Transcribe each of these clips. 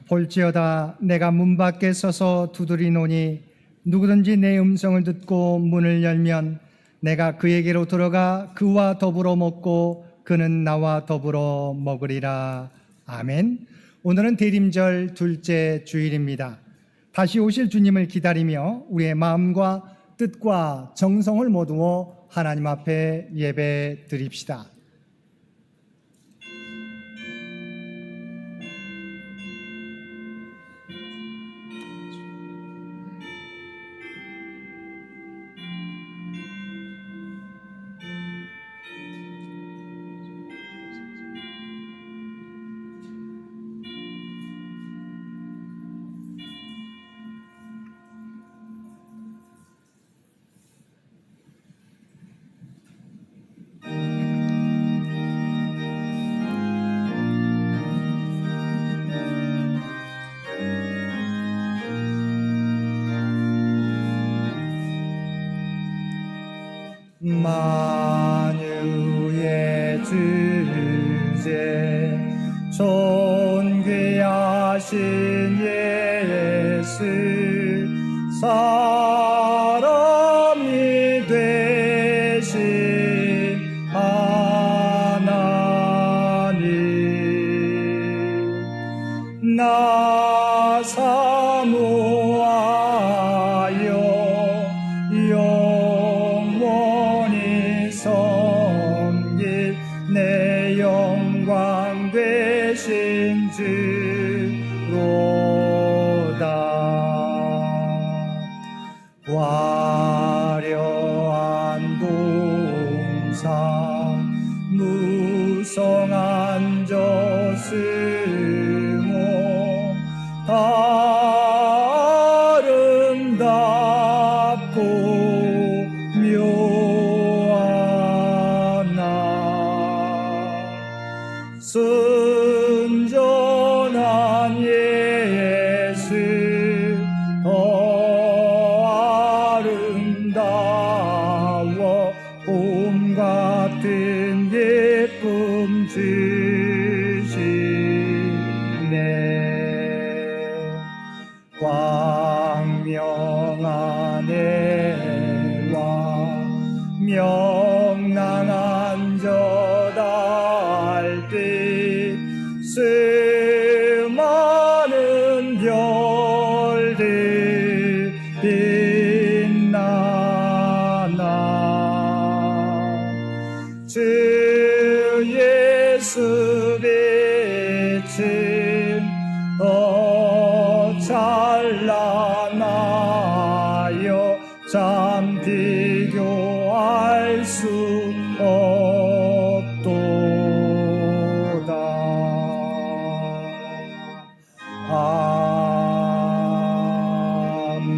볼지어다 내가 문 밖에 서서 두드리노니 누구든지 내 음성을 듣고 문을 열면 내가 그에게로 들어가 그와 더불어 먹고 그는 나와 더불어 먹으리라. 아멘. 오늘은 대림절 둘째 주일입니다. 다시 오실 주님을 기다리며 우리의 마음과 뜻과 정성을 모두어 하나님 앞에 예배 드립시다. 만유의 주제 존귀하신 예수 사람이 되신 하나님 나 사모하여 영원히 섬길 내 영광 되신 주로다. 화려한 동상 무성한 저승호 아름답고 묘한 나 순전한 예수 더 아름다워 봄 같은 예쁨 주시네. 광명한 해와 명랑한 저 달빛 수많은 별들 빛나나 주 예수 빛은 더 찬란하여 참 비교할 수 없도다. 아멘.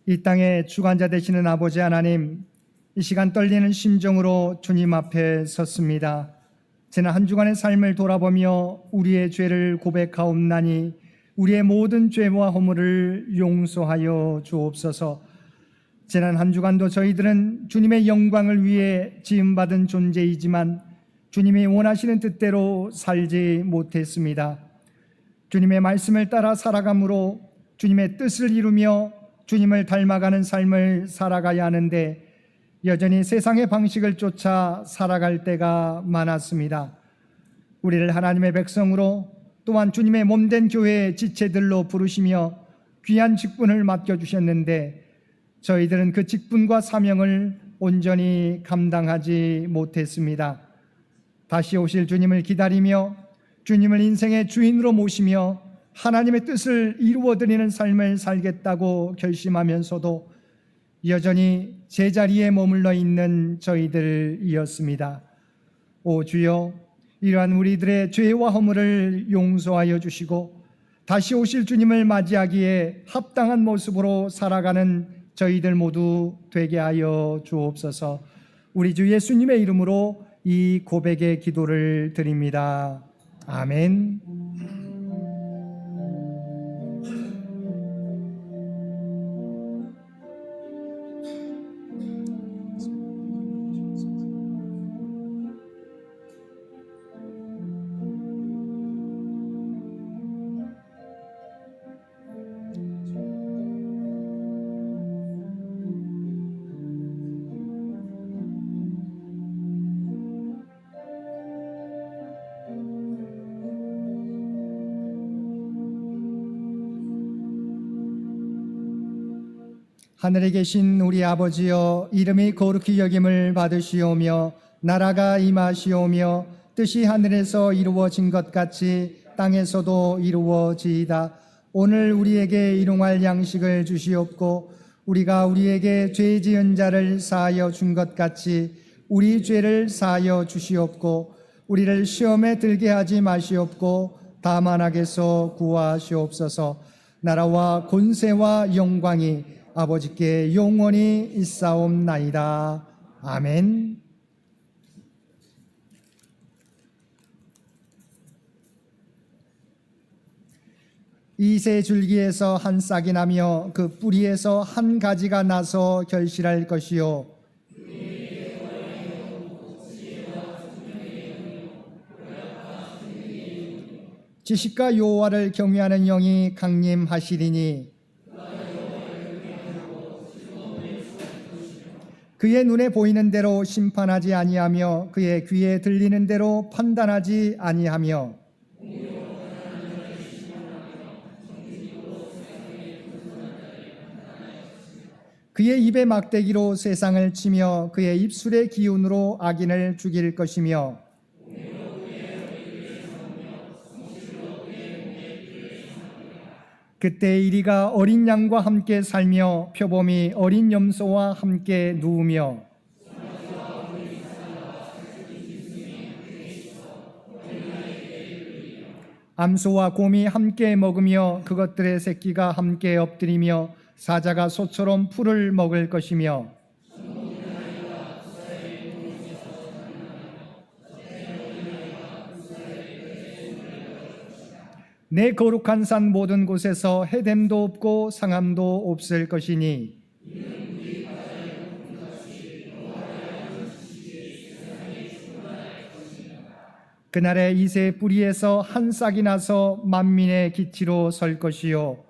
이 땅의 주관자 되시는 아버지 하나님, 이 시간 떨리는 심정으로 주님 앞에 섰습니다. 지난 한 주간의 삶을 돌아보며 우리의 죄를 고백하옵나니 우리의 모든 죄와 허물을 용서하여 주옵소서. 지난 한 주간도 저희들은 주님의 영광을 위해 지음받은 존재이지만 주님이 원하시는 뜻대로 살지 못했습니다. 주님의 말씀을 따라 살아감으로 주님의 뜻을 이루며 주님을 닮아가는 삶을 살아가야 하는데 여전히 세상의 방식을 쫓아 살아갈 때가 많았습니다. 우리를 하나님의 백성으로 또한 주님의 몸된 교회의 지체들로 부르시며 귀한 직분을 맡겨주셨는데 저희들은 그 직분과 사명을 온전히 감당하지 못했습니다. 다시 오실 주님을 기다리며 주님을 인생의 주인으로 모시며 하나님의 뜻을 이루어드리는 삶을 살겠다고 결심하면서도 여전히 제자리에 머물러 있는 저희들이었습니다. 오 주여, 이러한 우리들의 죄와 허물을 용서하여 주시고 다시 오실 주님을 맞이하기에 합당한 모습으로 살아가는 저희들 모두 되게 하여 주옵소서. 우리 주 예수님의 이름으로 이 고백의 기도를 드립니다. 아멘. 하늘에 계신 우리 아버지여, 이름이 거룩히 여김을 받으시오며 나라가 임하시오며 뜻이 하늘에서 이루어진 것 같이 땅에서도 이루어지이다. 오늘 우리에게 일용할 양식을 주시옵고 우리가 우리에게 죄 지은 자를 사하여 준 것 같이 우리 죄를 사하여 주시옵고 우리를 시험에 들게 하지 마시옵고 다만 악에서 구하시옵소서. 나라와 권세와 영광이 아버지께 영원히 있사옵나이다. 아멘. 이새 줄기에서 한 싹이 나며 그 뿌리에서 한 가지가 나서 결실할 것이요 지식과 여호와를 경외하는 영이 강림하시리니 그의 눈에 보이는 대로 심판하지 아니하며 그의 귀에 들리는 대로 판단하지 아니하며 그의 입의 막대기로 세상을 치며 그의 입술의 기운으로 악인을 죽일 것이며 그때 이리가 어린 양과 함께 살며 표범이 어린 염소와 함께 누우며 암소와 곰이 함께 먹으며 그것들의 새끼가 함께 엎드리며 사자가 소처럼 풀을 먹을 것이며 내 거룩한 산 모든 곳에서 해됨도 없고 상함도 없을 것이니 그날에 이새 뿌리에서 한 싹이 나서 만민의 기치로 설 것이요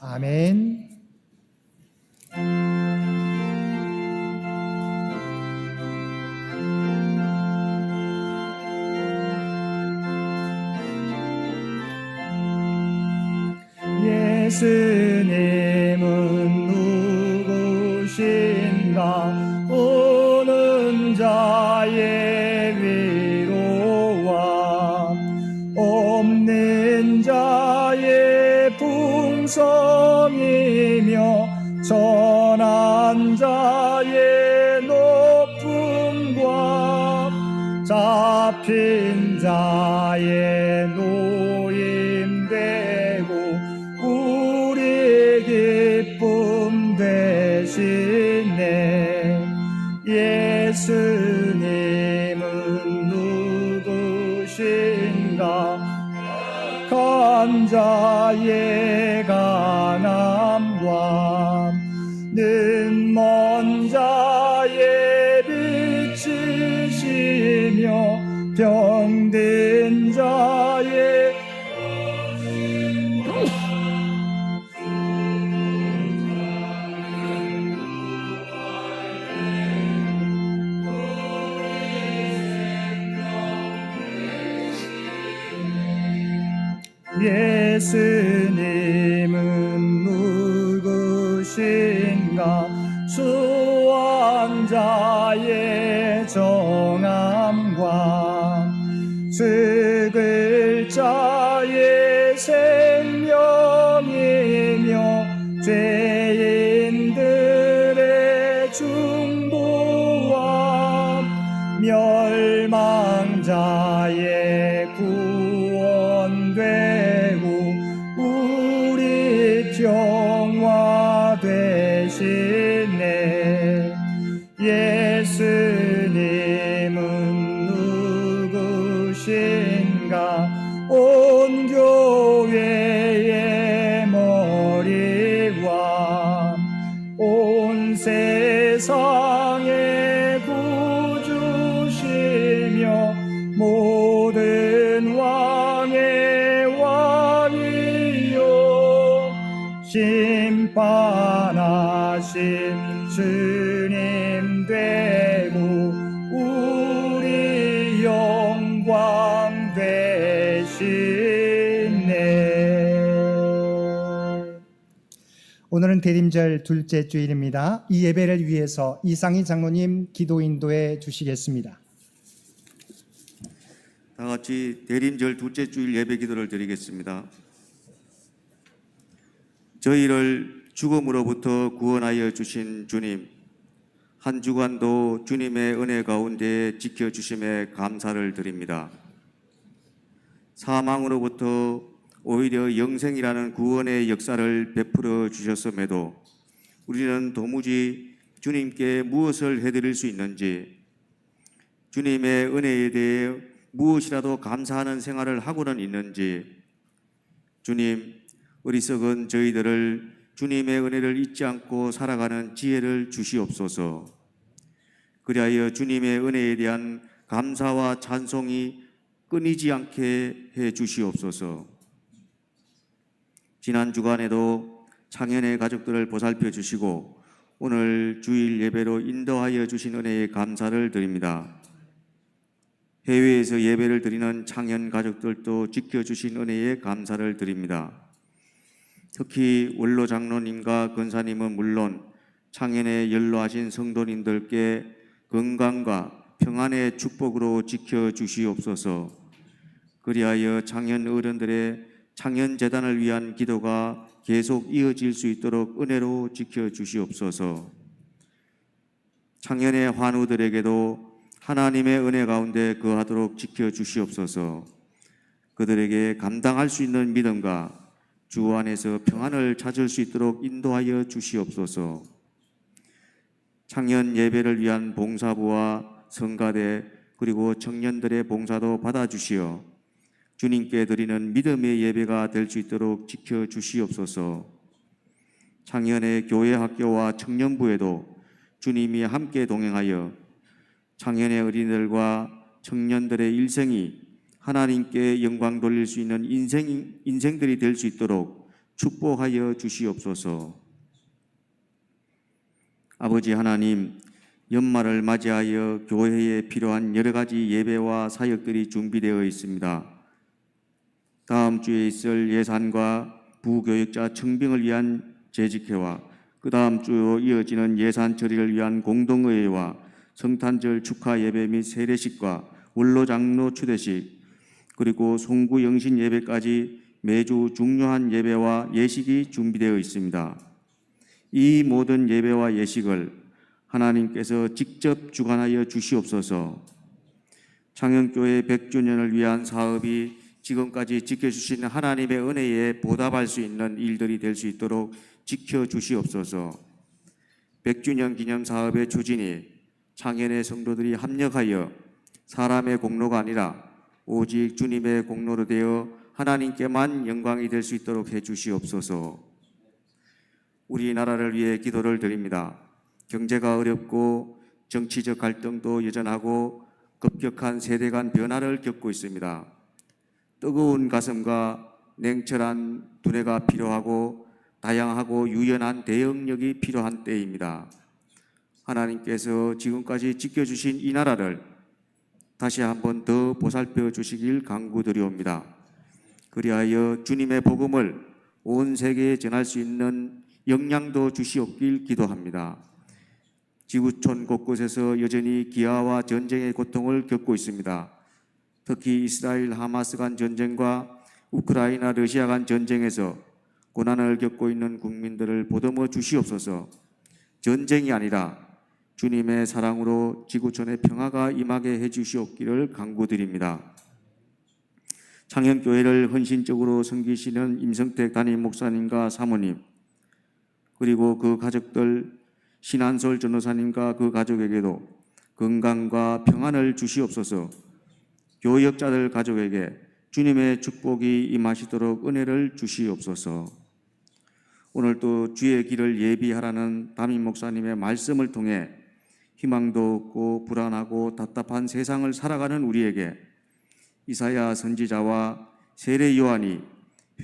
아멘. 예수님은 누구신가? 오는 자의 위로와 없는 자의 풍성이며 전한 자의 높음과 잡힌 자의 노임되고 우리 기쁨 되시네. 예수님은 누구신가? 간 자의 강함과 눈먼 자의 빛이시며 병든 자의 예수님은 누구신가? 수한 자의 정함과 죽을 자의 생명이며 죄인들의 중보와 멸망자의 구원되고 우리 평화 되시네. 예수님은 누구신가? 온 교회의 머리와 온 세상의 구주시며 모든 왕의 왕이요 심판하신 주님 되고 우리 영광 되시네. 오늘은 대림절 둘째 주일입니다. 이 예배를 위해서 이상희 장로님 기도 인도해 주시겠습니다. 다 같이 대림절 둘째 주일 예배 기도를 드리겠습니다. 저희를 죽음으로부터 구원하여 주신 주님, 한 주간도 주님의 은혜 가운데 지켜주심에 감사를 드립니다. 사망으로부터 오히려 영생이라는 구원의 역사를 베풀어 주셨음에도 우리는 도무지 주님께 무엇을 해드릴 수 있는지, 주님의 은혜에 대해 무엇이라도 감사하는 생활을 하고는 있는지, 주님, 어리석은 저희들을 주님의 은혜를 잊지 않고 살아가는 지혜를 주시옵소서. 그리하여 주님의 은혜에 대한 감사와 찬송이 끊이지 않게 해 주시옵소서. 지난 주간에도 창현의 가족들을 보살펴 주시고 오늘 주일 예배로 인도하여 주신 은혜에 감사를 드립니다. 해외에서 예배를 드리는 창현 가족들도 지켜주신 은혜에 감사를 드립니다. 특히 원로 장로님과 권사님은 물론 창현에 연로하신 성도님들께 건강과 평안의 축복으로 지켜주시옵소서. 그리하여 창현 어른들의 창현재단을 위한 기도가 계속 이어질 수 있도록 은혜로 지켜주시옵소서. 창현의 환우들에게도 하나님의 은혜 가운데 거하도록 지켜주시옵소서. 그들에게 감당할 수 있는 믿음과 주 안에서 평안을 찾을 수 있도록 인도하여 주시옵소서. 창현 예배를 위한 봉사부와 성가대 그리고 청년들의 봉사도 받아주시어 주님께 드리는 믿음의 예배가 될 수 있도록 지켜주시옵소서. 창현의 교회 학교와 청년부에도 주님이 함께 동행하여 창현의 어린이들과 청년들의 일생이 하나님께 영광 돌릴 수 있는 인생들이 될 수 있도록 축복하여 주시옵소서. 아버지 하나님, 연말을 맞이하여 교회에 필요한 여러 가지 예배와 사역들이 준비되어 있습니다. 다음 주에 있을 예산과 부교육자 청빙을 위한 재직회와 그 다음 주로 이어지는 예산 처리를 위한 공동의회와 성탄절 축하 예배 및 세례식과 원로 장로 추대식 그리고 송구 영신 예배까지 매주 중요한 예배와 예식이 준비되어 있습니다. 이 모든 예배와 예식을 하나님께서 직접 주관하여 주시옵소서. 창현교회 100주년을 위한 사업이 지금까지 지켜주신 하나님의 은혜에 보답할 수 있는 일들이 될 수 있도록 지켜주시옵소서. 100주년 기념 사업의 추진이 창현의 성도들이 합력하여 사람의 공로가 아니라 오직 주님의 공로로 되어 하나님께만 영광이 될 수 있도록 해주시옵소서. 우리나라를 위해 기도를 드립니다. 경제가 어렵고 정치적 갈등도 여전하고 급격한 세대 간 변화를 겪고 있습니다. 뜨거운 가슴과 냉철한 두뇌가 필요하고 다양하고 유연한 대응력이 필요한 때입니다. 하나님께서 지금까지 지켜주신 이 나라를 다시 한번 더 보살펴 주시길 간구드리옵니다. 그리하여 주님의 복음을 온 세계에 전할 수 있는 역량도 주시옵길 기도합니다. 지구촌 곳곳에서 여전히 기아와 전쟁의 고통을 겪고 있습니다. 특히 이스라엘 하마스 간 전쟁과 우크라이나 러시아 간 전쟁에서 고난을 겪고 있는 국민들을 보듬어 주시옵소서. 전쟁이 아니라 주님의 사랑으로 지구촌의 평화가 임하게 해주시옵기를 간구드립니다. 창현교회를 헌신적으로 섬기시는 임성택 담임 목사님과 사모님 그리고 그 가족들 신한솔 전도사님과 그 가족에게도 건강과 평안을 주시옵소서. 교역자들 가족에게 주님의 축복이 임하시도록 은혜를 주시옵소서. 오늘 또 주의 길을 예비하라는 담임 목사님의 말씀을 통해 희망도 없고 불안하고 답답한 세상을 살아가는 우리에게 이사야 선지자와 세례 요한이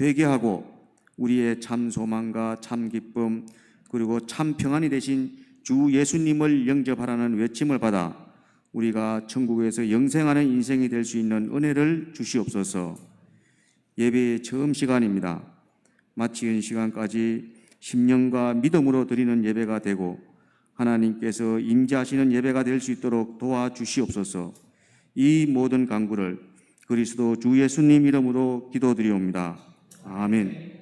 회개하고 우리의 참 소망과 참 기쁨 그리고 참 평안이 되신 주 예수님을 영접하라는 외침을 받아 우리가 천국에서 영생하는 인생이 될 수 있는 은혜를 주시옵소서. 예배의 처음 시간입니다. 마치는 시간까지 심령과 믿음으로 드리는 예배가 되고 하나님께서 임재하시는 예배가 될 수 있도록 도와주시옵소서. 이 모든 간구를 그리스도 주 예수님 이름으로 기도드리옵니다. 아멘.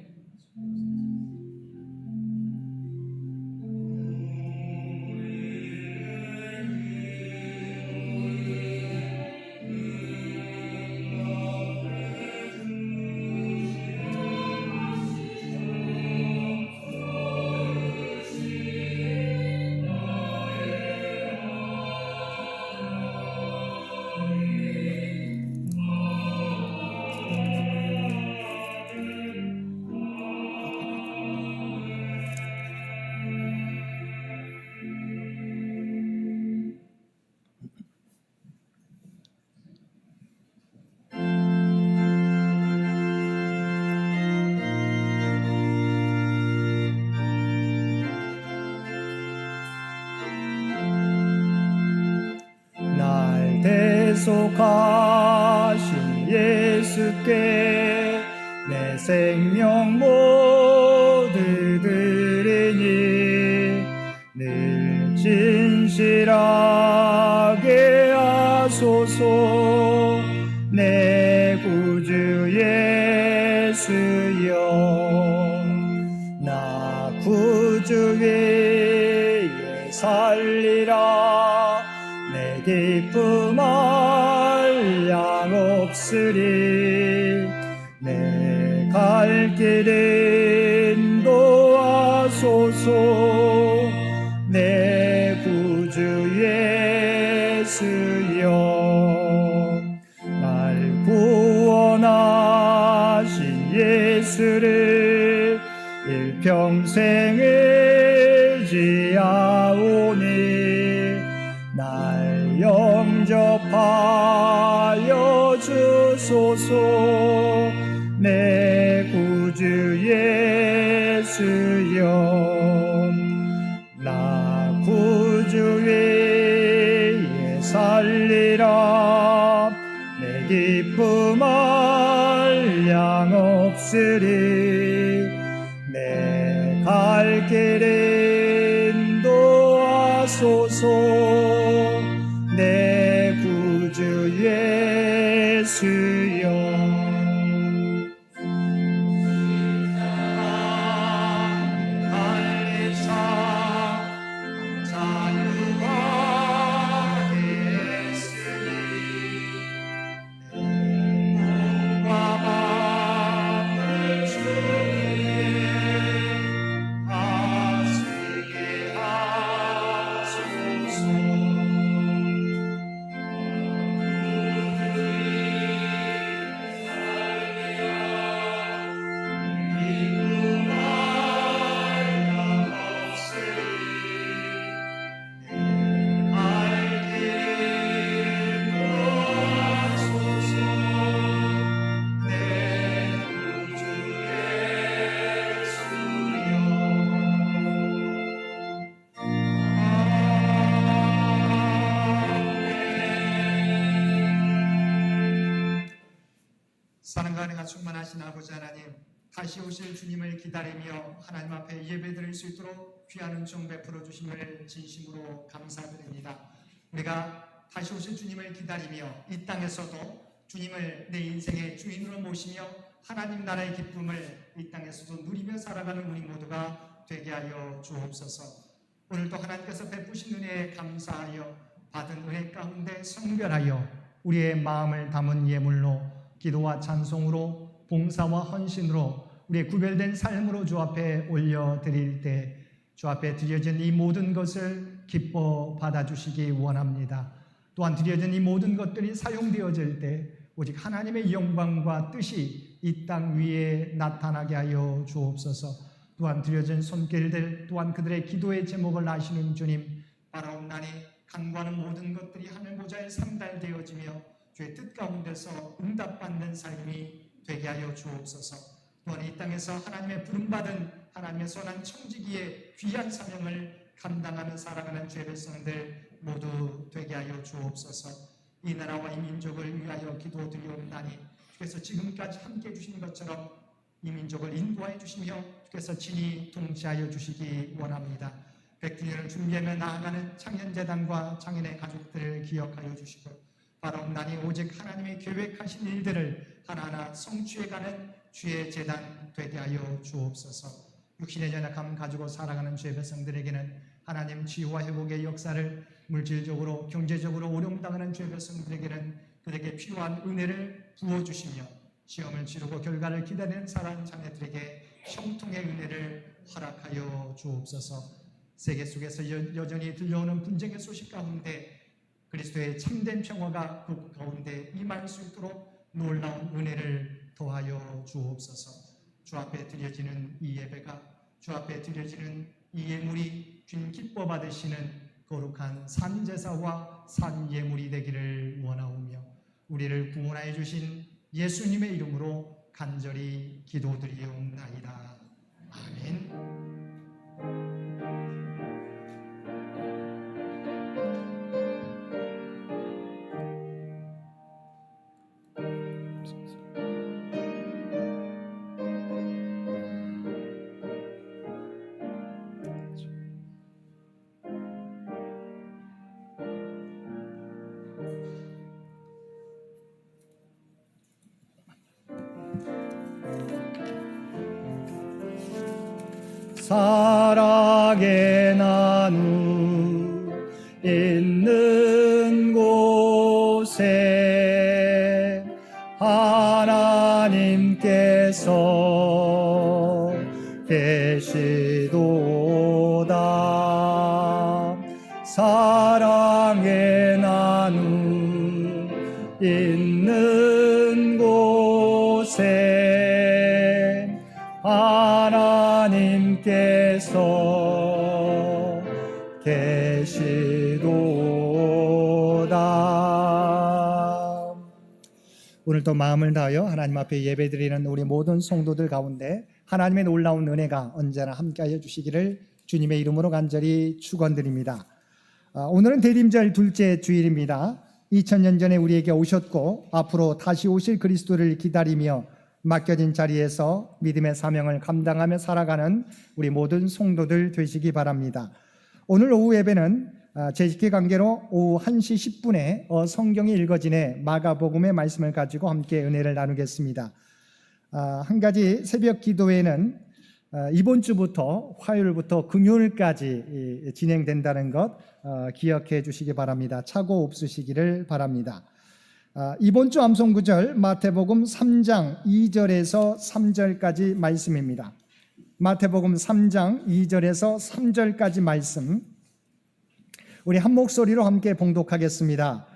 날 대속하신 예수께 내 생명 모두 드리니 늘 진실하게 하소서. 내 구주 예수여, 나 구주 위에 살리라. 내 기쁨 한량 없으리. 내 갈 길 인도하소서. 내 구주 예수여, 날 구원하신 예수를 일평생 의지하오니 날 영접하여 주소서. 내 구주 예수여, 나 구주 위에 살리라. 내 기쁨 한량 없으리. 내 갈 길 인도하소서. 내 구주 예수여. 사랑과 은혜가 충만하신 아버지 하나님, 다시 오실 주님을 기다리며 하나님 앞에 예배드릴 수 있도록 귀한 은총 베풀어 주심을 진심으로 감사드립니다. 우리가 다시 오실 주님을 기다리며 이 땅에서도 주님을 내 인생의 주인으로 모시며 하나님 나라의 기쁨을 이 땅에서도 누리며 살아가는 우리 모두가 되게 하여 주옵소서. 오늘도 하나님께서 베푸신 은혜에 감사하여 받은 은혜 가운데 성별하여 우리의 마음을 담은 예물로 기도와 찬송으로 봉사와 헌신으로 우리의 구별된 삶으로 주 앞에 올려드릴 때 주 앞에 드려진 이 모든 것을 기뻐 받아주시기 원합니다. 또한 드려진 이 모든 것들이 사용되어질 때 오직 하나님의 영광과 뜻이 이 땅 위에 나타나게 하여 주옵소서. 또한 드려진 손길들 또한 그들의 기도의 제목을 아시는 주님, 바라옵나니 간구하는 모든 것들이 하늘 보좌에 상달되어지며 주의 뜻 가운데서 응답받는 삶이 되게 하여 주옵소서. 또한 이 땅에서 하나님의 부름받은 하나님의 선한 청지기의 귀한 사명을 감당하며 살아가는 죄 백성들 모두 되게 하여 주옵소서. 이 나라와 이 민족을 위하여 기도드리옵나니 주께서 지금까지 함께 해주신 것처럼 이 민족을 인도하여 주시며 주께서 친히 통치하여 주시기 원합니다. 100주년을 준비하며 나아가는 창현재단과 창현의 가족들을 기억하여 주시고 바라옵나니 오직 하나님이 계획하신 일들을 하나하나 성취해가는 주의 재단 되게 하여 주옵소서. 육신의 연약함 가지고 살아가는 주의 백성들에게는 하나님 치유와 회복의 역사를, 물질적으로 경제적으로 어려움 당하는 주의 백성들에게는 그들에게 필요한 은혜를 부어주시며 시험을 치르고 결과를 기다리는 사랑하는 자녀들에게 형통의 은혜를 허락하여 주옵소서. 세계 속에서 여전히 들려오는 분쟁의 소식 가운데 그리스도의 참된 평화가 그 가운데 임할 수 있도록 놀라운 은혜를 더하여 주옵소서. 주 앞에 드려지는 이 예배가, 주 앞에 드려지는 이 예물이 주님 기뻐 받으시는 거룩한 산제사와 산예물이 되기를 원하오며 우리를 구원하여 주신 예수님의 이름으로 간절히 기도드리옵나이다. 아멘. 사랑의 나누 있는 곳에 하나님께서 계시도다. 사랑의 나누 있는 곳에 하나님께서 계시도다. 오늘도 마음을 다하여 하나님 앞에 예배드리는 우리 모든 성도들 가운데 하나님의 놀라운 은혜가 언제나 함께하여 주시기를 주님의 이름으로 간절히 축원드립니다. 오늘은 대림절 둘째 주일입니다. 2000년 전에 우리에게 오셨고 앞으로 다시 오실 그리스도를 기다리며 맡겨진 자리에서 믿음의 사명을 감당하며 살아가는 우리 모든 성도들 되시기 바랍니다. 오늘 오후 예배는 재직기 관계로 오후 1시 10분에 성경이 읽어지네 마가복음의 말씀을 가지고 함께 은혜를 나누겠습니다. 한 가지 새벽 기도회는 이번 주부터 화요일부터 금요일까지 진행된다는 것 기억해 주시기 바랍니다. 착오 없으시기를 바랍니다. 이번 주 암송구절 마태복음 3장 2절에서 3절까지 말씀입니다. 마태복음 3장 2절에서 3절까지 말씀 우리 한 목소리로 함께 봉독하겠습니다.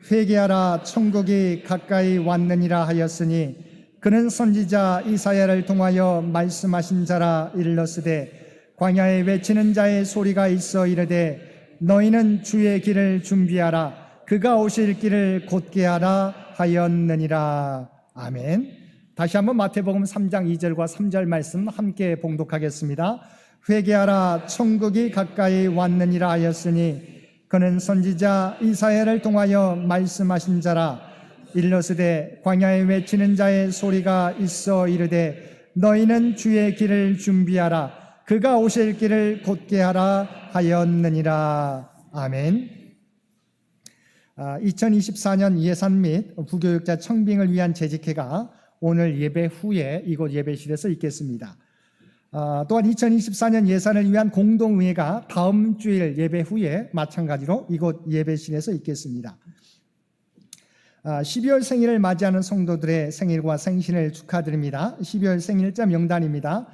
회개하라 천국이 가까이 왔느니라 하였으니 그는 선지자 이사야를 통하여 말씀하신 자라 일렀으되 광야에 외치는 자의 소리가 있어 이르되 너희는 주의 길을 준비하라 그가 오실 길을 곧게 하라 하였느니라. 아멘. 다시 한번 마태복음 3장 2절과 3절 말씀 함께 봉독하겠습니다. 회개하라 천국이 가까이 왔느니라 하였으니 그는 선지자 이사야를 통하여 말씀하신 자라 일러스되 광야에 외치는 자의 소리가 있어 이르되 너희는 주의 길을 준비하라 그가 오실 길을 곧게 하라 하였느니라. 아멘. 2024년 예산 및 부교육자 청빙을 위한 재직회가 오늘 예배 후에 이곳 예배실에서 있겠습니다. 또한 2024년 예산을 위한 공동의회가 다음 주일 예배 후에 마찬가지로 이곳 예배실에서 있겠습니다. 12월 생일을 맞이하는 성도들의 생일과 생신을 축하드립니다. 12월 생일자 명단입니다.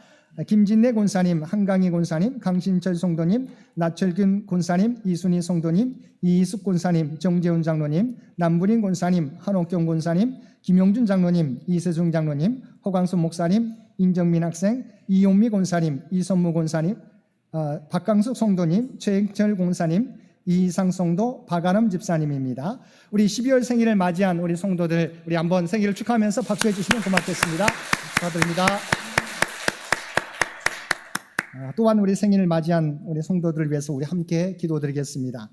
김진래 권사님, 한강희 권사님, 강신철 성도님, 나철균 권사님, 이순희 성도님, 이희숙 권사님, 정재훈 장로님, 남분인 권사님, 한옥경 권사님, 김용준 장로님, 이세중 장로님, 허광수 목사님, 인정민 학생, 이용미 권사님, 이선무 권사님, 박강숙 성도님, 최익철 권사님, 이희상 성도, 박아름 집사님입니다. 우리 12월 생일을 맞이한 우리 성도들 우리 한번 생일을 축하하면서 박수해 주시면 고맙겠습니다. 축하드립니다. 또한 우리 생일을 맞이한 우리 성도들을 위해서 우리 함께 기도드리겠습니다.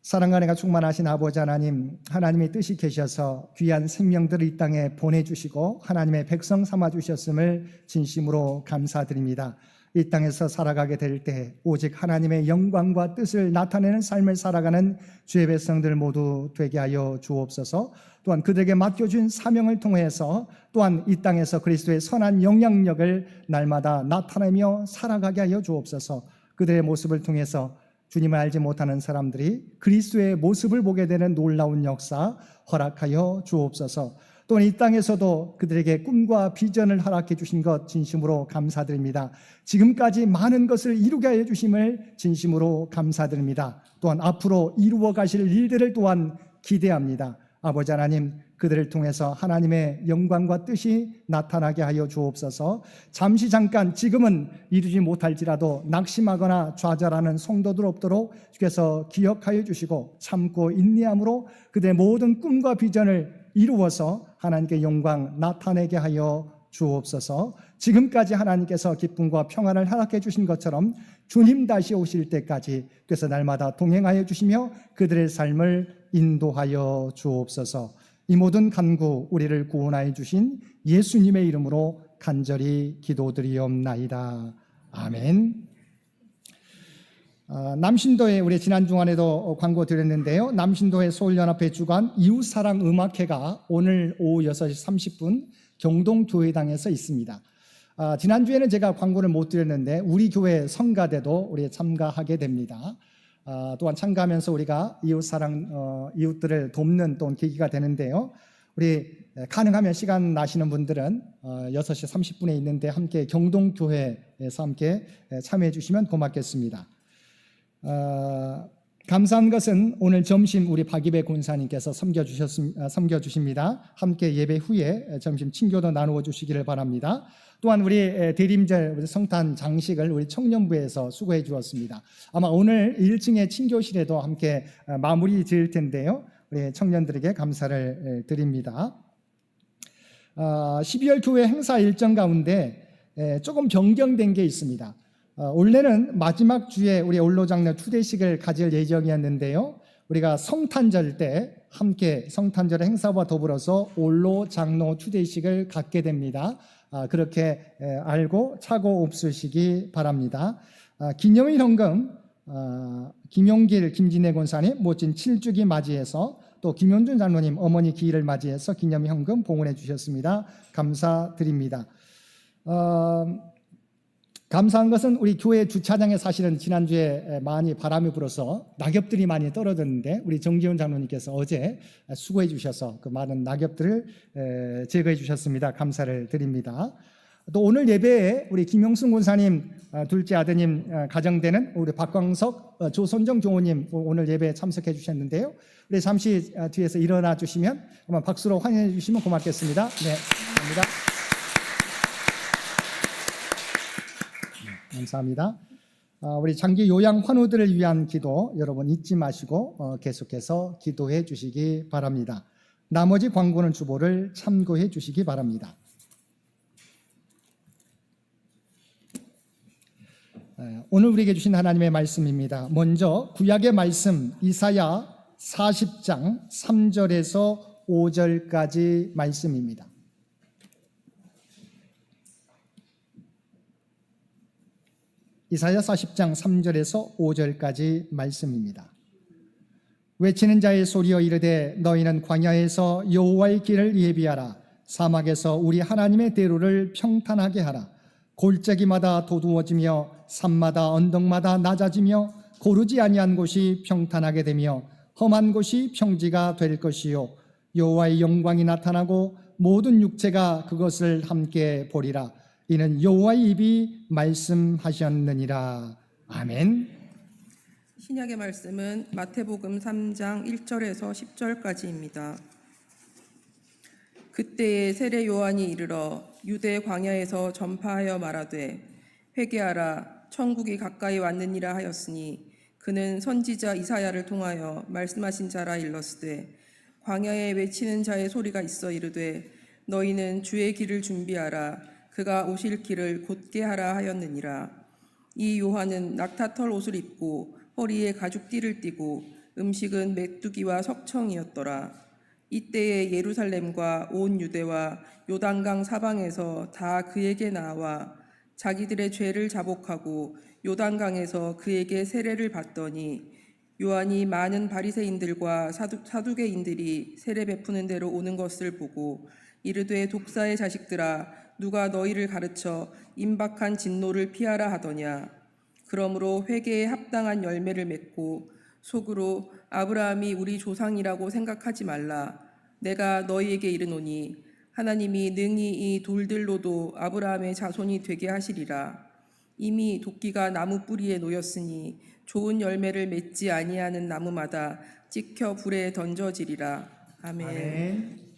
사랑과 은혜가 충만하신 아버지 하나님, 하나님의 뜻이 계셔서 귀한 생명들을 이 땅에 보내주시고 하나님의 백성 삼아주셨음을 진심으로 감사드립니다. 이 땅에서 살아가게 될 때 오직 하나님의 영광과 뜻을 나타내는 삶을 살아가는 주의 백성들 모두 되게 하여 주옵소서. 또한 그들에게 맡겨준 사명을 통해서 또한 이 땅에서 그리스도의 선한 영향력을 날마다 나타내며 살아가게 하여 주옵소서. 그들의 모습을 통해서 주님을 알지 못하는 사람들이 그리스도의 모습을 보게 되는 놀라운 역사 허락하여 주옵소서. 또한 이 땅에서도 그들에게 꿈과 비전을 허락해 주신 것 진심으로 감사드립니다. 지금까지 많은 것을 이루게 하여 주심을 진심으로 감사드립니다. 또한 앞으로 이루어 가실 일들을 또한 기대합니다. 아버지 하나님, 그들을 통해서 하나님의 영광과 뜻이 나타나게 하여 주옵소서. 잠시 잠깐 지금은 이루지 못할지라도 낙심하거나 좌절하는 성도들 없도록 주께서 기억하여 주시고 참고 인내함으로 그들의 모든 꿈과 비전을 이루어서 하나님께 영광 나타내게 하여 주옵소서. 지금까지 하나님께서 기쁨과 평안을 허락해 주신 것처럼 주님 다시 오실 때까지 그래서 날마다 동행하여 주시며 그들의 삶을 인도하여 주옵소서. 이 모든 간구 우리를 구원하여 주신 예수님의 이름으로 간절히 기도드리옵나이다. 아멘. 남신도에 우리 지난 주간에도 광고 드렸는데요. 남신도의 서울연합회 주관 이웃사랑 음악회가 오늘 오후 6시 30분 경동교회당에서 있습니다. 지난주에는 제가 광고를 못 드렸는데 우리 교회 성가대도 우리 참가하게 됩니다. 또한 참가하면서 우리가 이웃사랑 이웃들을 돕는 또 계기가 되는데요. 우리 가능하면 시간 나시는 분들은 6시 30분에 있는데 함께 경동교회에서 함께 참여해 주시면 고맙겠습니다. 감사한 것은 오늘 점심 우리 박이배 권사님께서 섬겨주십니다. 함께 예배 후에 점심 친교도 나누어 주시기를 바랍니다. 또한 우리 대림절 우리 성탄 장식을 우리 청년부에서 수고해 주었습니다. 아마 오늘 1층의 친교실에도 함께 마무리 지을 텐데요. 우리 청년들에게 감사를 드립니다. 12월 교회 행사 일정 가운데 조금 변경된 게 있습니다. 원래는 마지막 주에 우리 올로장로 추대식을 가질 예정이었는데요. 우리가 성탄절 때 함께 성탄절 행사와 더불어서 올로장로 추대식을 갖게 됩니다. 그렇게 알고 차고 없으시기 바랍니다. 기념일 헌금 김용길 김진애 권사님 모친 7주기 맞이해서 또 김현준 장로님 어머니 기일을 맞이해서 기념일 헌금 봉헌해 주셨습니다. 감사드립니다. 감사한 것은 우리 교회 주차장에 사실은 지난주에 많이 바람이 불어서 낙엽들이 많이 떨어졌는데 우리 정기훈 장로님께서 어제 수고해 주셔서 그 많은 낙엽들을 제거해 주셨습니다. 감사를 드립니다. 또 오늘 예배에 우리 김용순 권사님 둘째 아드님 가정되는 우리 박광석 조선정 교우님 오늘 예배에 참석해 주셨는데요. 우리 잠시 뒤에서 일어나 주시면 한번 박수로 환영해 주시면 고맙겠습니다. 네, 감사합니다. 감사합니다. 우리 장기 요양 환우들을 위한 기도 여러분 잊지 마시고 계속해서 기도해 주시기 바랍니다. 나머지 광고는 주보를 참고해 주시기 바랍니다. 오늘 우리에게 주신 하나님의 말씀입니다. 먼저 구약의 말씀 이사야 40장 3절에서 5절까지 말씀입니다. 이사야 40장 3절에서 5절까지 말씀입니다. 외치는 자의 소리여 이르되 너희는 광야에서 여호와의 길을 예비하라. 사막에서 우리 하나님의 대로를 평탄하게 하라. 골짜기마다 도두어지며 산마다 언덕마다 낮아지며 고르지 아니한 곳이 평탄하게 되며 험한 곳이 평지가 될 것이요 여호와의 영광이 나타나고 모든 육체가 그것을 함께 보리라. 이는 여호와의 입이 말씀하셨느니라. 아멘. 신약의 말씀은 마태복음 3장 1절에서 10절까지입니다. 그때에 세례 요한이 이르러 유대 광야에서 전파하여 말하되 회개하라 천국이 가까이 왔느니라 하였으니 그는 선지자 이사야를 통하여 말씀하신 자라 일렀으되 광야에 외치는 자의 소리가 있어 이르되 너희는 주의 길을 준비하라 그가 오실 길을 곧게 하라 하였느니라. 이 요한은 낙타털 옷을 입고 허리에 가죽띠를 띠고 음식은 메뚜기와 석청이었더라. 이때에 예루살렘과 온 유대와 요단강 사방에서 다 그에게 나와 자기들의 죄를 자복하고 요단강에서 그에게 세례를 받더니 요한이 많은 바리새인들과 사두개인들이 세례 베푸는 대로 오는 것을 보고 이르되 독사의 자식들아 누가 너희를 가르쳐 임박한 진노를 피하라 하더냐. 그러므로 회개에 합당한 열매를 맺고 속으로 아브라함이 우리 조상이라고 생각하지 말라. 내가 너희에게 이르노니 하나님이 능히 이 돌들로도 아브라함의 자손이 되게 하시리라. 이미 도끼가 나무 뿌리에 놓였으니 좋은 열매를 맺지 아니하는 나무마다 찍혀 불에 던져지리라. 아멘. 아멘.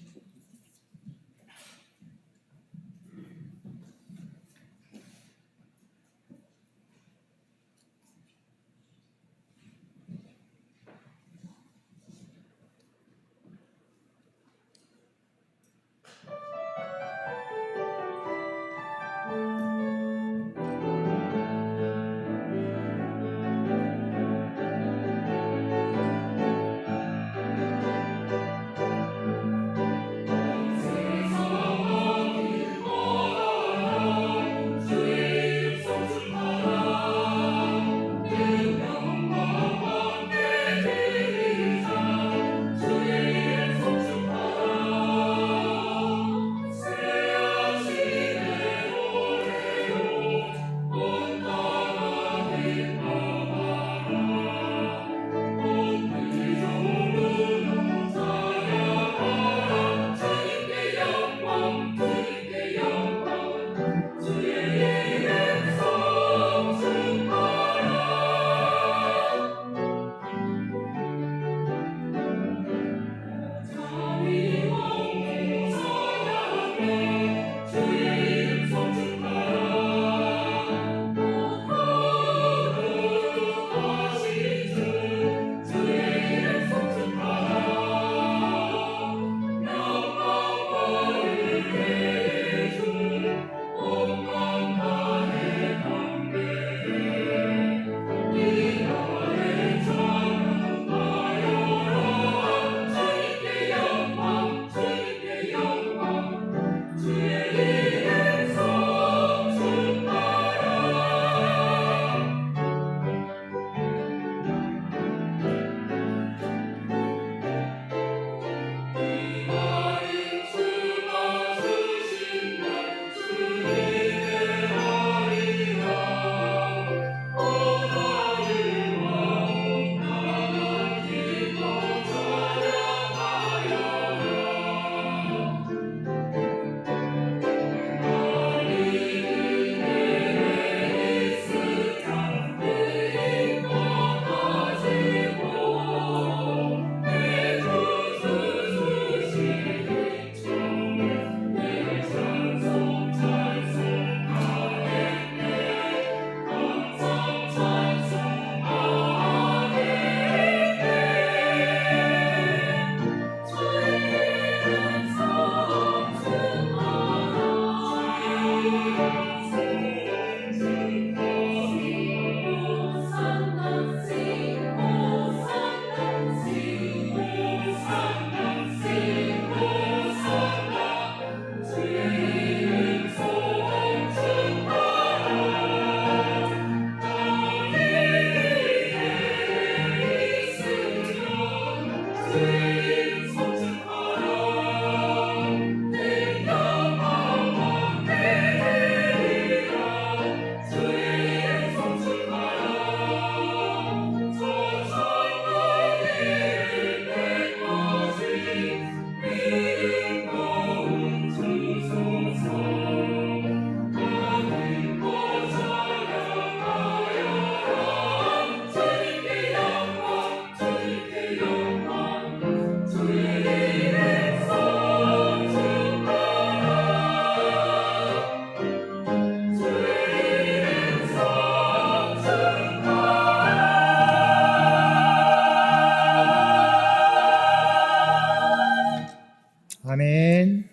아멘.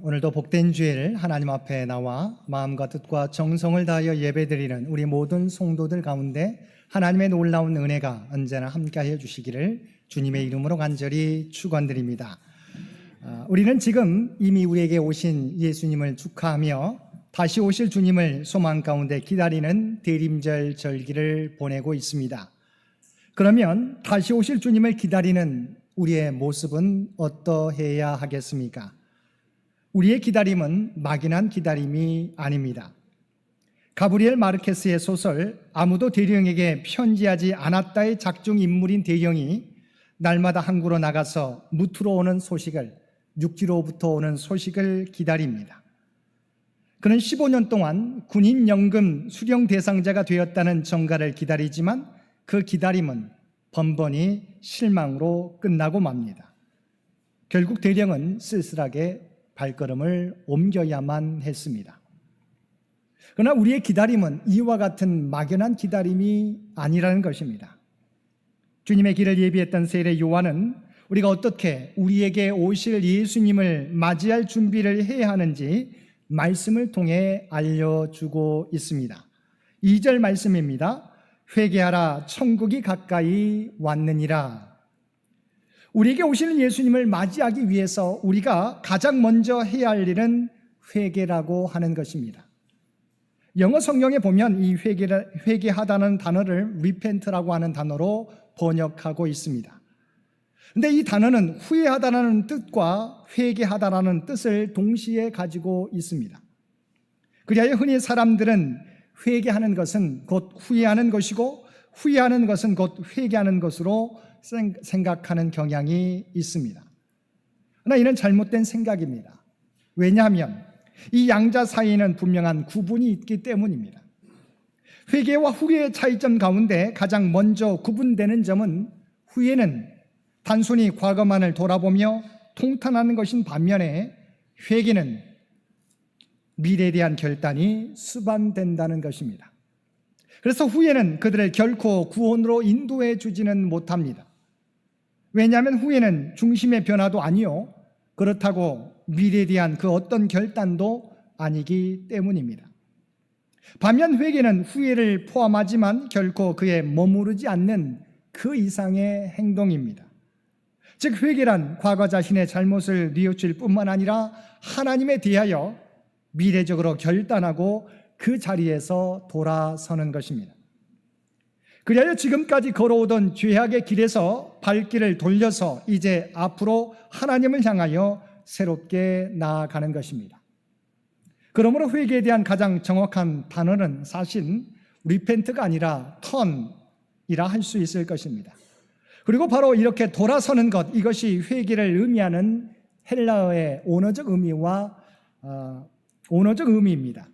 오늘도 복된 주일 하나님 앞에 나와 마음과 뜻과 정성을 다하여 예배드리는 우리 모든 성도들 가운데 하나님의 놀라운 은혜가 언제나 함께하여 주시기를 주님의 이름으로 간절히 축원드립니다. 우리는 지금 이미 우리에게 오신 예수님을 축하하며 다시 오실 주님을 소망 가운데 기다리는 대림절 절기를 보내고 있습니다. 그러면 다시 오실 주님을 기다리는 우리의 모습은 어떠해야 하겠습니까? 우리의 기다림은 막연한 기다림이 아닙니다. 가브리엘 마르케스의 소설 아무도 대령에게 편지하지 않았다의 작중 인물인 대령이 날마다 항구로 나가서 무트로 오는 소식을, 육지로부터 오는 소식을 기다립니다. 그는 15년 동안 군인연금 수령 대상자가 되었다는 정가를 기다리지만 그 기다림은 번번이 실망으로 끝나고 맙니다. 결국 대령은 쓸쓸하게 발걸음을 옮겨야만 했습니다. 그러나 우리의 기다림은 이와 같은 막연한 기다림이 아니라는 것입니다. 주님의 길을 예비했던 세례 요한은 우리가 어떻게 우리에게 오실 예수님을 맞이할 준비를 해야 하는지 말씀을 통해 알려주고 있습니다. 2절 말씀입니다. 회개하라, 천국이 가까이 왔느니라. 우리에게 오시는 예수님을 맞이하기 위해서 우리가 가장 먼저 해야 할 일은 회개라고 하는 것입니다. 영어 성경에 보면 이 회개하다는 단어를 repent라고 하는 단어로 번역하고 있습니다. 그런데 이 단어는 후회하다라는 뜻과 회개하다라는 뜻을 동시에 가지고 있습니다. 그리하여 흔히 사람들은 회개하는 것은 곧 후회하는 것이고 후회하는 것은 곧 회개하는 것으로 생각하는 경향이 있습니다. 그러나 이는 잘못된 생각입니다. 왜냐하면 이 양자 사이에는 분명한 구분이 있기 때문입니다. 회개와 후회의 차이점 가운데 가장 먼저 구분되는 점은 후회는 단순히 과거만을 돌아보며 통탄하는 것인 반면에 회개는 미래에 대한 결단이 수반된다는 것입니다. 그래서 후회는 그들을 결코 구원으로 인도해 주지는 못합니다. 왜냐하면 후회는 중심의 변화도 아니요, 그렇다고 미래에 대한 그 어떤 결단도 아니기 때문입니다. 반면 회개는 후회를 포함하지만 결코 그에 머무르지 않는 그 이상의 행동입니다. 즉 회개란 과거 자신의 잘못을 뉘우칠 뿐만 아니라 하나님에 대하여 미래적으로 결단하고 그 자리에서 돌아서는 것입니다. 그리하여 지금까지 걸어오던 죄악의 길에서 발길을 돌려서 이제 앞으로 하나님을 향하여 새롭게 나아가는 것입니다. 그러므로 회개에 대한 가장 정확한 단어는 사실 repent가 아니라 turn이라 할 수 있을 것입니다. 그리고 바로 이렇게 돌아서는 것, 이것이 회개를 의미하는 헬라어의 언어적 의미입니다.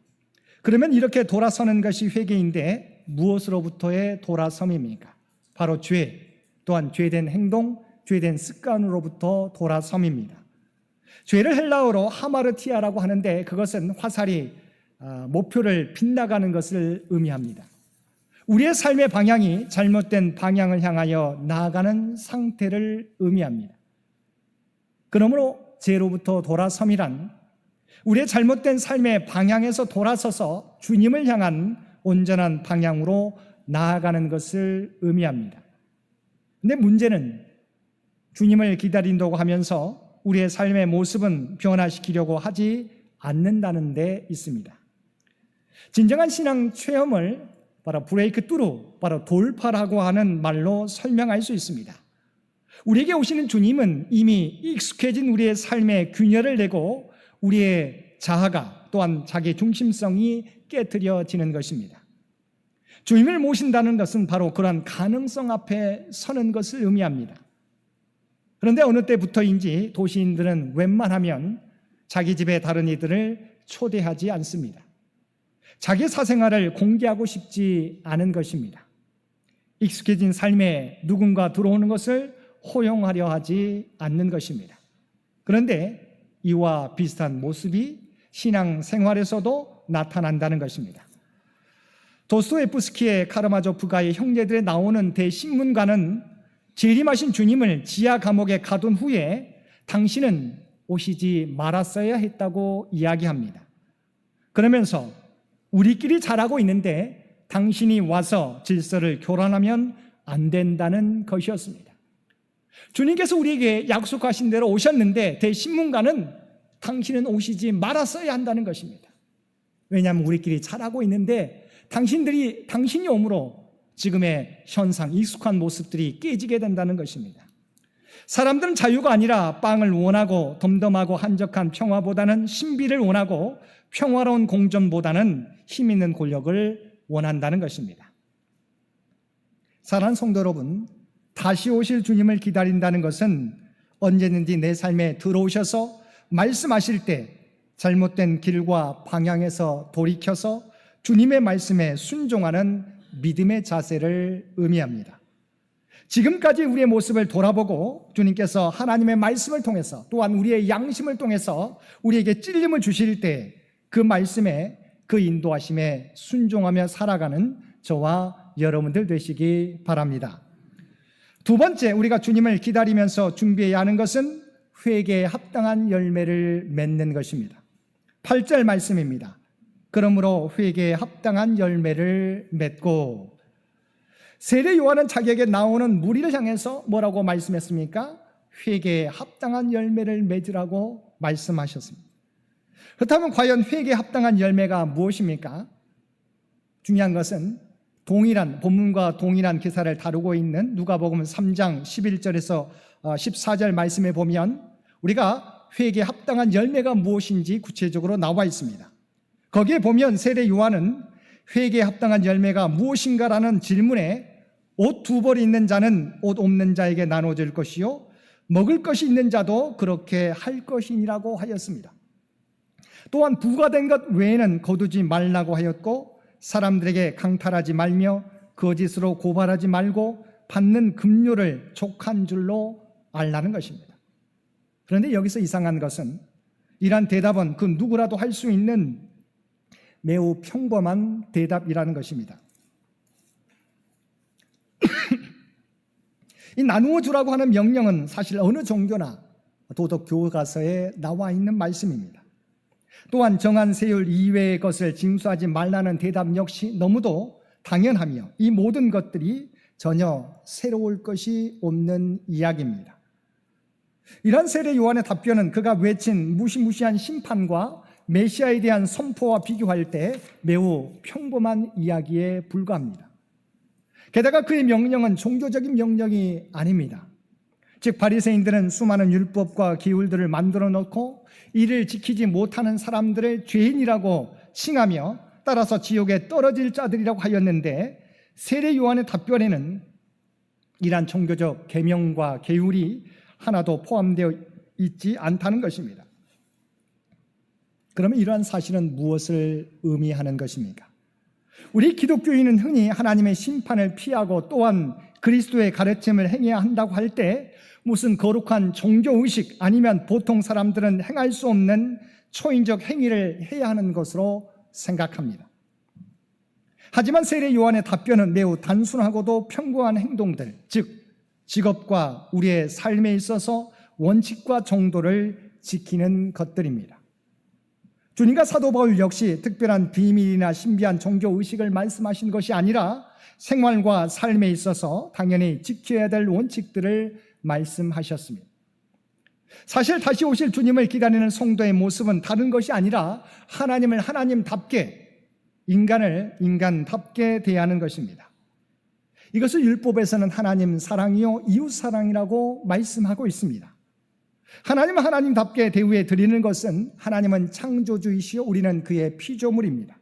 그러면 이렇게 돌아서는 것이 회개인데 무엇으로부터의 돌아섬입니까? 바로 죄, 또한 죄된 행동, 죄된 습관으로부터 돌아섬입니다. 죄를 헬라어로 하마르티아라고 하는데 그것은 화살이 목표를 빗나가는 것을 의미합니다. 우리의 삶의 방향이 잘못된 방향을 향하여 나아가는 상태를 의미합니다. 그러므로 죄로부터 돌아섬이란 우리의 잘못된 삶의 방향에서 돌아서서 주님을 향한 온전한 방향으로 나아가는 것을 의미합니다. 근데 문제는 주님을 기다린다고 하면서 우리의 삶의 모습은 변화시키려고 하지 않는다는 데 있습니다. 진정한 신앙 체험을 바로 브레이크 뚜루, 바로 돌파라고 하는 말로 설명할 수 있습니다. 우리에게 오시는 주님은 이미 익숙해진 우리의 삶의 균열을 내고 우리의 자아가 또한 자기 중심성이 깨트려지는 것입니다. 주님을 모신다는 것은 바로 그런 가능성 앞에 서는 것을 의미합니다. 그런데 어느 때부터인지 도시인들은 웬만하면 자기 집에 다른 이들을 초대하지 않습니다. 자기 사생활을 공개하고 싶지 않은 것입니다. 익숙해진 삶에 누군가 들어오는 것을 허용하려 하지 않는 것입니다. 그런데 이와 비슷한 모습이 신앙 생활에서도 나타난다는 것입니다. 도스토옙스키의 카라마조프가의 형제들에 나오는 대신문가는 재림하신 주님을 지하 감옥에 가둔 후에 당신은 오시지 말았어야 했다고 이야기합니다. 그러면서 우리끼리 잘하고 있는데 당신이 와서 질서를 교란하면 안 된다는 것이었습니다. 주님께서 우리에게 약속하신 대로 오셨는데 대신문가는 당신은 오시지 말았어야 한다는 것입니다. 왜냐하면 우리끼리 잘하고 있는데 당신이 오므로 지금의 현상, 익숙한 모습들이 깨지게 된다는 것입니다. 사람들은 자유가 아니라 빵을 원하고 덤덤하고 한적한 평화보다는 신비를 원하고 평화로운 공존보다는 힘 있는 권력을 원한다는 것입니다. 사랑하는 성도 여러분, 다시 오실 주님을 기다린다는 것은 언제든지 내 삶에 들어오셔서 말씀하실 때 잘못된 길과 방향에서 돌이켜서 주님의 말씀에 순종하는 믿음의 자세를 의미합니다. 지금까지 우리의 모습을 돌아보고 주님께서 하나님의 말씀을 통해서 또한 우리의 양심을 통해서 우리에게 찔림을 주실 때 그 말씀에 그 인도하심에 순종하며 살아가는 저와 여러분들 되시기 바랍니다. 두 번째, 우리가 주님을 기다리면서 준비해야 하는 것은 회개에 합당한 열매를 맺는 것입니다. 8절 말씀입니다. 그러므로 회개에 합당한 열매를 맺고, 세례 요한은 자기에게 나오는 무리를 향해서 뭐라고 말씀했습니까? 회개에 합당한 열매를 맺으라고 말씀하셨습니다. 그렇다면 과연 회개에 합당한 열매가 무엇입니까? 중요한 것은 본문과 동일한 기사를 다루고 있는 누가복음 3장 11절에서 14절 말씀에 보면 우리가 회개에 합당한 열매가 무엇인지 구체적으로 나와 있습니다. 거기에 보면 세례 요한은 회개에 합당한 열매가 무엇인가라는 질문에 옷 2벌이 있는 자는 옷 없는 자에게 나눠줄 것이요 먹을 것이 있는 자도 그렇게 할 것이니라고 하였습니다. 또한 부가 된 것 외에는 거두지 말라고 하였고 사람들에게 강탈하지 말며 거짓으로 고발하지 말고 받는 급료를 족한 줄로 알라는 것입니다. 그런데 여기서 이상한 것은 이러한 대답은 그 누구라도 할 수 있는 매우 평범한 대답이라는 것입니다. 이 나누어 주라고 하는 명령은 사실 어느 종교나 도덕 교과서에 나와 있는 말씀입니다. 또한 정한 세율 이외의 것을 징수하지 말라는 대답 역시 너무도 당연하며 이 모든 것들이 전혀 새로울 것이 없는 이야기입니다. 이런 세례 요한의 답변은 그가 외친 무시무시한 심판과 메시아에 대한 선포와 비교할 때 매우 평범한 이야기에 불과합니다. 게다가 그의 명령은 종교적인 명령이 아닙니다. 즉 바리새인들은 수많은 율법과 기율들을 만들어 놓고 이를 지키지 못하는 사람들을 죄인이라고 칭하며 따라서 지옥에 떨어질 자들이라고 하였는데 세례 요한의 답변에는 이러한 종교적 계명과 계율이 하나도 포함되어 있지 않다는 것입니다. 그러면 이러한 사실은 무엇을 의미하는 것입니까? 우리 기독교인은 흔히 하나님의 심판을 피하고 또한 그리스도의 가르침을 행해야 한다고 할 때 무슨 거룩한 종교의식 아니면 보통 사람들은 행할 수 없는 초인적 행위를 해야 하는 것으로 생각합니다. 하지만 세례 요한의 답변은 매우 단순하고도 평범한 행동들, 즉 직업과 우리의 삶에 있어서 원칙과 정도를 지키는 것들입니다. 주님과 사도 바울 역시 특별한 비밀이나 신비한 종교의식을 말씀하신 것이 아니라 생활과 삶에 있어서 당연히 지켜야 될 원칙들을 말씀하셨습니다. 사실 다시 오실 주님을 기다리는 성도의 모습은 다른 것이 아니라 하나님을 하나님답게, 인간을 인간답게 대하는 것입니다. 이것을 율법에서는 하나님 사랑이요 이웃 사랑이라고 말씀하고 있습니다. 하나님은 하나님답게 대우해 드리는 것은 하나님은 창조주이시요 우리는 그의 피조물입니다.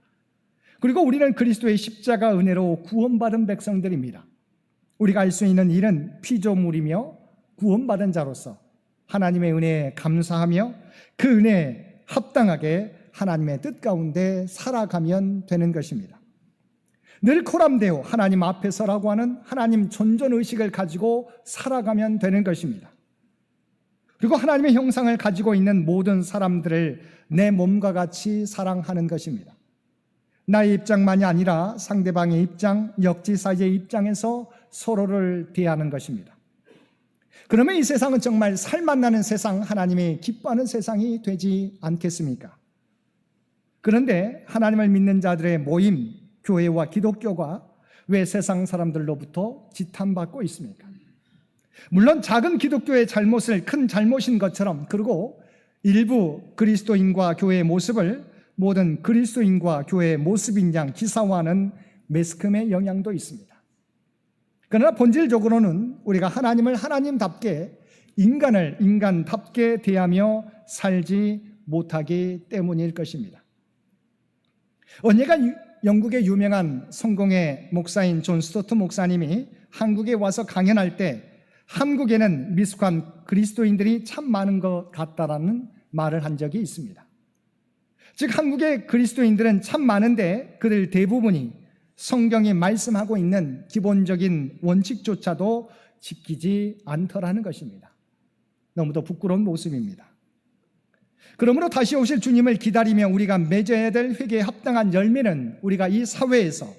그리고 우리는 그리스도의 십자가 은혜로 구원받은 백성들입니다. 우리가 할 수 있는 일은 피조물이며 구원받은 자로서 하나님의 은혜에 감사하며 그 은혜에 합당하게 하나님의 뜻 가운데 살아가면 되는 것입니다. 늘 코람데오 하나님 앞에 서라고 하는 하나님 존존의식을 가지고 살아가면 되는 것입니다. 그리고 하나님의 형상을 가지고 있는 모든 사람들을 내 몸과 같이 사랑하는 것입니다. 나의 입장만이 아니라 상대방의 입장, 역지사지의 입장에서 서로를 대하는 것입니다. 그러면 이 세상은 정말 살맛나는 세상, 하나님이 기뻐하는 세상이 되지 않겠습니까? 그런데 하나님을 믿는 자들의 모임, 교회와 기독교가 왜 세상 사람들로부터 지탄받고 있습니까? 물론 작은 기독교의 잘못을 큰 잘못인 것처럼, 그리고 일부 그리스도인과 교회의 모습을 모든 그리스도인과 교회의 모습인 양 기사화하는 매스컴의 영향도 있습니다. 그러나 본질적으로는 우리가 하나님을 하나님답게, 인간을 인간답게 대하며 살지 못하기 때문일 것입니다. 언젠가 영국의 유명한 성공의 목사인 존 스토트 목사님이 한국에 와서 강연할 때 한국에는 미숙한 그리스도인들이 참 많은 것 같다라는 말을 한 적이 있습니다. 즉 한국의 그리스도인들은 참 많은데 그들 대부분이 성경이 말씀하고 있는 기본적인 원칙조차도 지키지 않더라는 것입니다. 너무도 부끄러운 모습입니다. 그러므로 다시 오실 주님을 기다리며 우리가 맺어야 될 회개에 합당한 열매는 우리가 이 사회에서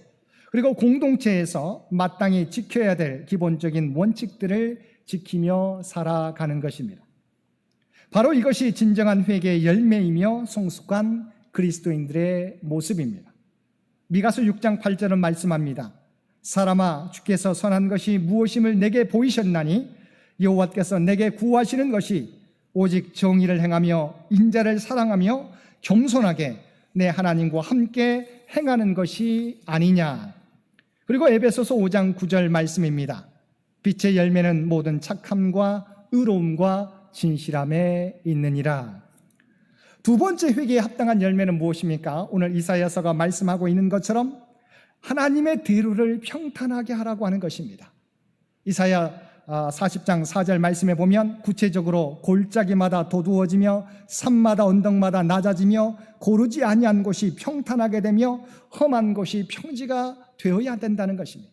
그리고 공동체에서 마땅히 지켜야 될 기본적인 원칙들을 지키며 살아가는 것입니다. 바로 이것이 진정한 회개의 열매이며 성숙한 그리스도인들의 모습입니다. 미가서 6장 8절은 말씀합니다. 사람아, 주께서 선한 것이 무엇임을 내게 보이셨나니 여호와께서 내게 구하시는 것이 오직 정의를 행하며 인자를 사랑하며 겸손하게 내 하나님과 함께 행하는 것이 아니냐. 그리고 에베소서 5장 9절 말씀입니다. 빛의 열매는 모든 착함과 의로움과 진실함에 있느니라. 두 번째 회개에 합당한 열매는 무엇입니까? 오늘 이사야서가 말씀하고 있는 것처럼 하나님의 대로를 평탄하게 하라고 하는 것입니다. 이사야 40장 4절 말씀에 보면 구체적으로 골짜기마다 도두어지며 산마다 언덕마다 낮아지며 고르지 아니한 곳이 평탄하게 되며 험한 곳이 평지가 되어야 된다는 것입니다.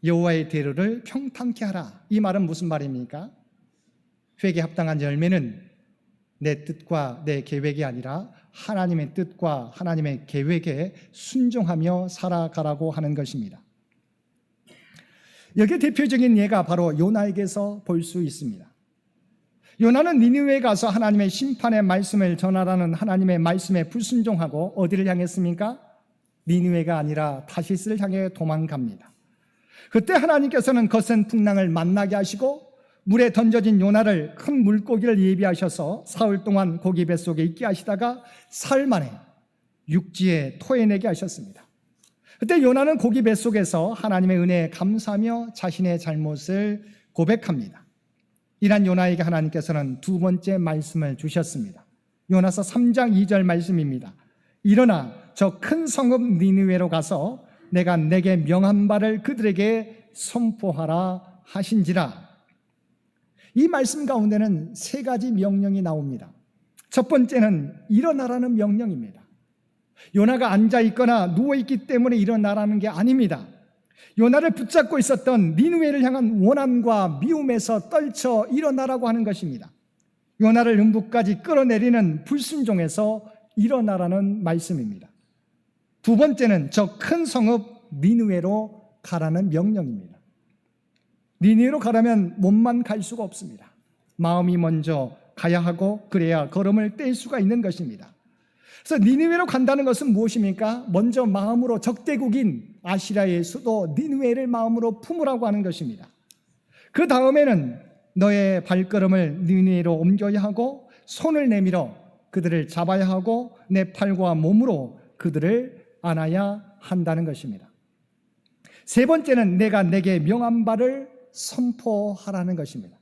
여호와의 대로를 평탄케 하라. 이 말은 무슨 말입니까? 회개에 합당한 열매는 내 뜻과 내 계획이 아니라 하나님의 뜻과 하나님의 계획에 순종하며 살아가라고 하는 것입니다. 여기에 대표적인 예가 바로 요나에게서 볼 수 있습니다. 요나는 니느웨에 가서 하나님의 심판의 말씀을 전하라는 하나님의 말씀에 불순종하고 어디를 향했습니까? 니느웨가 아니라 타시스를 향해 도망갑니다. 그때 하나님께서는 거센 풍랑을 만나게 하시고 물에 던져진 요나를 큰 물고기를 예비하셔서 사흘 동안 고기 뱃속에 있게 하시다가 사흘 만에 육지에 토해내게 하셨습니다. 그때 요나는 고기 뱃속에서 하나님의 은혜에 감사하며 자신의 잘못을 고백합니다. 이란 요나에게 하나님께서는 두 번째 말씀을 주셨습니다. 요나서 3장 2절 말씀입니다. 일어나 저 큰 성읍 니느웨로 가서 내가 내게 명한 바를 그들에게 선포하라 하신지라. 이 말씀 가운데는 세 가지 명령이 나옵니다. 첫 번째는 일어나라는 명령입니다. 요나가 앉아있거나 누워있기 때문에 일어나라는 게 아닙니다. 요나를 붙잡고 있었던 니느웨를 향한 원한과 미움에서 떨쳐 일어나라고 하는 것입니다. 요나를 음부까지 끌어내리는 불순종에서 일어나라는 말씀입니다. 두 번째는 저 큰 성읍 니느웨로 가라는 명령입니다. 니느웨로 가려면 몸만 갈 수가 없습니다. 마음이 먼저 가야 하고 그래야 걸음을 뗄 수가 있는 것입니다. 그래서 니느웨로 간다는 것은 무엇입니까? 먼저 마음으로 적대국인 아시리아의 수도 니느웨를 마음으로 품으라고 하는 것입니다. 그 다음에는 너의 발걸음을 니느웨로 옮겨야 하고 손을 내밀어 그들을 잡아야 하고 내 팔과 몸으로 그들을 안아야 한다는 것입니다. 세 번째는 내가 내게 명한 바를 선포하라는 것입니다.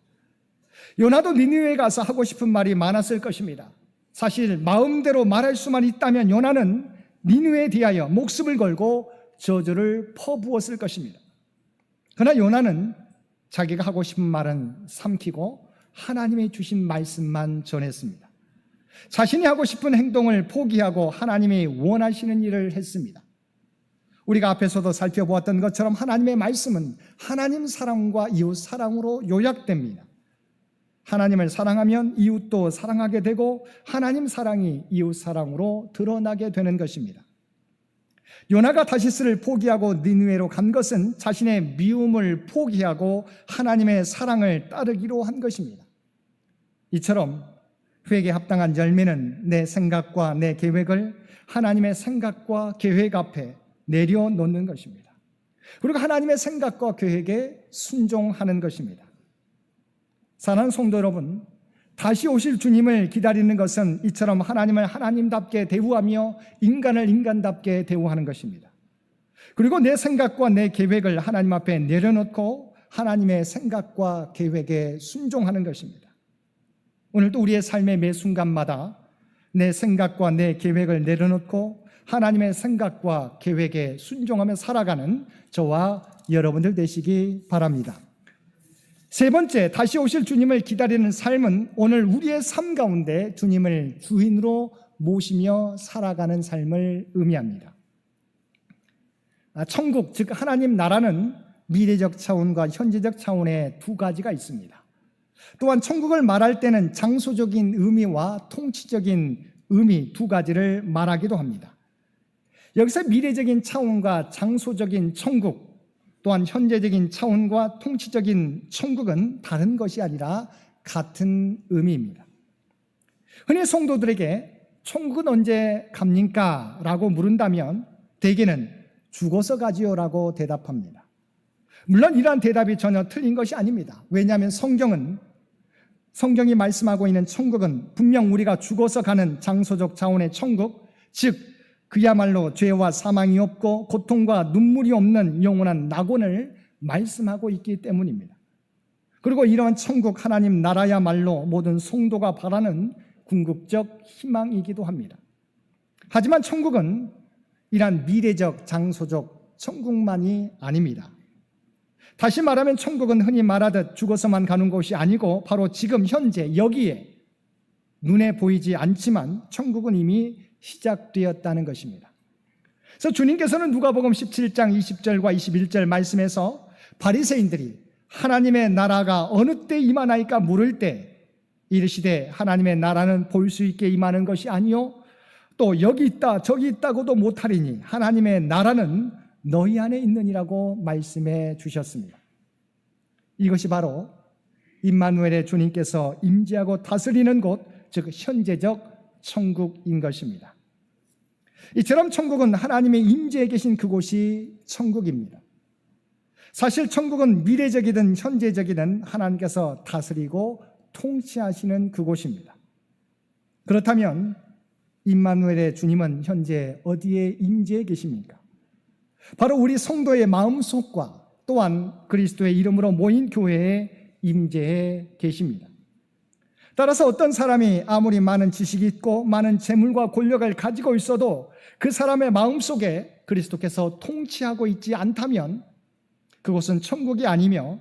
요나도 니느웨에 가서 하고 싶은 말이 많았을 것입니다. 사실 마음대로 말할 수만 있다면 요나는 니느웨에 대하여 목숨을 걸고 저주를 퍼부었을 것입니다. 그러나 요나는 자기가 하고 싶은 말은 삼키고 하나님이 주신 말씀만 전했습니다. 자신이 하고 싶은 행동을 포기하고 하나님이 원하시는 일을 했습니다. 우리가 앞에서도 살펴보았던 것처럼 하나님의 말씀은 하나님 사랑과 이웃 사랑으로 요약됩니다. 하나님을 사랑하면 이웃도 사랑하게 되고 하나님 사랑이 이웃 사랑으로 드러나게 되는 것입니다. 요나가 다시스를 포기하고 니느웨로 간 것은 자신의 미움을 포기하고 하나님의 사랑을 따르기로 한 것입니다. 이처럼 회개에 합당한 열매는 내 생각과 내 계획을 하나님의 생각과 계획 앞에 내려놓는 것입니다. 그리고 하나님의 생각과 계획에 순종하는 것입니다. 사랑하는 성도 여러분, 다시 오실 주님을 기다리는 것은 이처럼 하나님을 하나님답게 대우하며 인간을 인간답게 대우하는 것입니다. 그리고 내 생각과 내 계획을 하나님 앞에 내려놓고 하나님의 생각과 계획에 순종하는 것입니다. 오늘도 우리의 삶의 매 순간마다 내 생각과 내 계획을 내려놓고 하나님의 생각과 계획에 순종하며 살아가는 저와 여러분들 되시기 바랍니다. 세 번째, 다시 오실 주님을 기다리는 삶은 오늘 우리의 삶 가운데 주님을 주인으로 모시며 살아가는 삶을 의미합니다. 천국, 즉 하나님 나라는 미래적 차원과 현재적 차원의 두 가지가 있습니다. 또한 천국을 말할 때는 장소적인 의미와 통치적인 의미 두 가지를 말하기도 합니다. 여기서 미래적인 차원과 장소적인 천국, 또한 현재적인 차원과 통치적인 천국은 다른 것이 아니라 같은 의미입니다. 흔히 성도들에게 천국은 언제 갑니까? 라고 물은다면 대개는 죽어서 가지요 라고 대답합니다. 물론 이러한 대답이 전혀 틀린 것이 아닙니다. 왜냐하면 성경이 말씀하고 있는 천국은 분명 우리가 죽어서 가는 장소적 차원의 천국, 즉 그야말로 죄와 사망이 없고 고통과 눈물이 없는 영원한 낙원을 말씀하고 있기 때문입니다. 그리고 이러한 천국 하나님 나라야말로 모든 성도가 바라는 궁극적 희망이기도 합니다. 하지만 천국은 이러한 미래적 장소적 천국만이 아닙니다. 다시 말하면 천국은 흔히 말하듯 죽어서만 가는 곳이 아니고 바로 지금 현재 여기에 눈에 보이지 않지만 천국은 이미 시작되었다는 것입니다. 그래서 주님께서는 누가복음 17장 20절과 21절 말씀에서 바리새인들이 하나님의 나라가 어느 때 임하나이까 물을 때 이르시되 하나님의 나라는 볼 수 있게 임하는 것이 아니요 또 여기 있다 저기 있다고도 못하리니 하나님의 나라는 너희 안에 있느니라고 말씀해 주셨습니다. 이것이 바로 임마누엘의 주님께서 임재하고 다스리는 곳, 즉 현재적 천국인 것입니다. 이처럼 천국은 하나님의 임재에 계신 그곳이 천국입니다. 사실 천국은 미래적이든 현재적이든 하나님께서 다스리고 통치하시는 그곳입니다. 그렇다면 임마누엘의 주님은 현재 어디에 임재해 계십니까? 바로 우리 성도의 마음속과 또한 그리스도의 이름으로 모인 교회에 임재해 계십니다. 따라서 어떤 사람이 아무리 많은 지식이 있고 많은 재물과 권력을 가지고 있어도 그 사람의 마음속에 그리스도께서 통치하고 있지 않다면 그곳은 천국이 아니며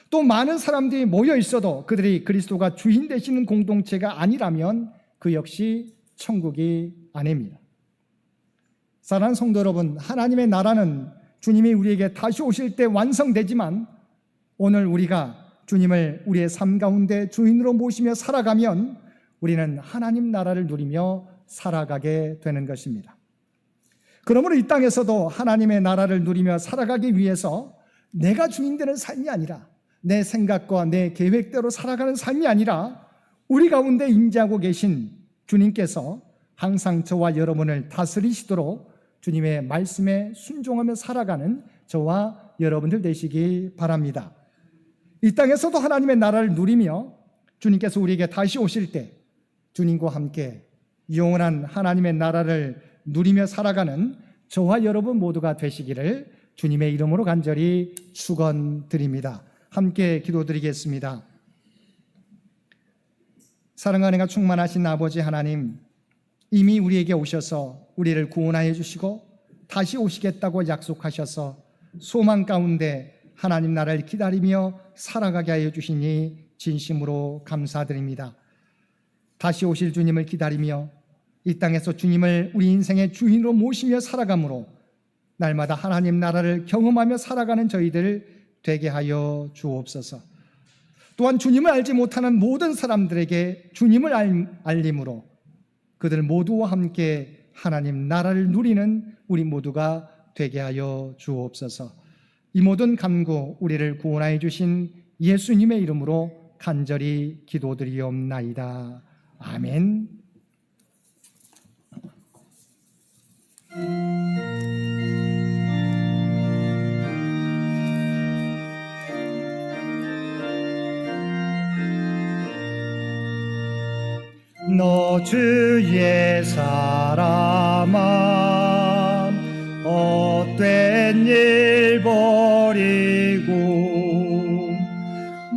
또 많은 사람들이 모여 있어도 그들이 그리스도가 주인 되시는 공동체가 아니라면 그 역시 천국이 아닙니다. 사랑하는 성도 여러분, 하나님의 나라는 주님이 우리에게 다시 오실 때 완성되지만 오늘 우리가 주님을 우리의 삶 가운데 주인으로 모시며 살아가면 우리는 하나님 나라를 누리며 살아가게 되는 것입니다. 그러므로 이 땅에서도 하나님의 나라를 누리며 살아가기 위해서 내가 주인 되는 삶이 아니라 내 생각과 내 계획대로 살아가는 삶이 아니라 우리 가운데 임재하고 계신 주님께서 항상 저와 여러분을 다스리시도록 주님의 말씀에 순종하며 살아가는 저와 여러분들 되시기 바랍니다. 이 땅에서도 하나님의 나라를 누리며 주님께서 우리에게 다시 오실 때 주님과 함께 영원한 하나님의 나라를 누리며 살아가는 저와 여러분 모두가 되시기를 주님의 이름으로 간절히 축원드립니다. 함께 기도드리겠습니다. 사랑과 은혜가 충만하신 아버지 하나님, 이미 우리에게 오셔서 우리를 구원하여 주시고 다시 오시겠다고 약속하셔서 소망 가운데 하나님 나라를 기다리며 살아가게 하여 주시니 진심으로 감사드립니다. 다시 오실 주님을 기다리며 이 땅에서 주님을 우리 인생의 주인으로 모시며 살아가므로 날마다 하나님 나라를 경험하며 살아가는 저희들 되게 하여 주옵소서. 또한 주님을 알지 못하는 모든 사람들에게 주님을 알림으로 그들 모두와 함께 하나님 나라를 누리는 우리 모두가 되게 하여 주옵소서. 이 모든 간구 우리를 구원하여 주신 예수님의 이름으로 간절히 기도드리옵나이다. 아멘. 너 주의 사람아 헛된 일 버리고